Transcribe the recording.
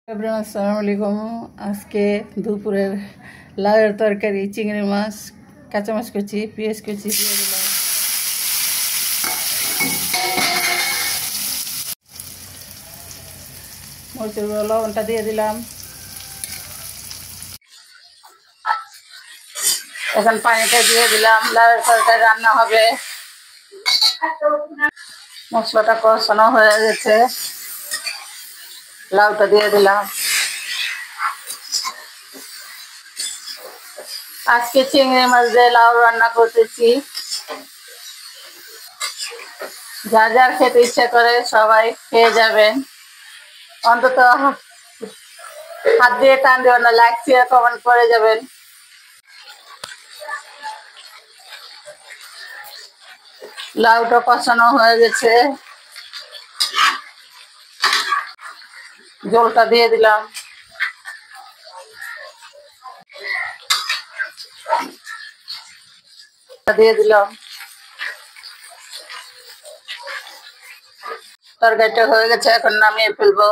Everyone আসসালামু আলাইকুম। আজকে দুপুরের লাউয়ের তরকারি, চিংড়ি মাছ, কাঁচামাচ কুচি, পেঁয়াজ কুচি দিয়ে দিলাম। মরিচের গুঁড়ো, লবণটা দিয়ে দিলাম। এখন পানিটা দিয়ে দিলাম। লাউয়ের তরকারি রান্না হবে। মশলাটা কষানো হয়ে গেছে, লাউটা দিয়ে দিলাম। আজকে চিংড়ি মাছ দিয়ে লাউ রান্না করতেছি। যার যার খেতে ইচ্ছা করে সবাই খেয়ে যাবেন। অন্তত হাত দিয়ে টান দেবেন না, লাইক শেয়ার কমেন্ট করে যাবেন। লাউটা কষানো হয়ে গেছে, জলটা দিয়ে দিলাম। দিয়ে দিলাম, তরকারিটা হয়ে গেছে, এখন নামিয়ে ফেলবো।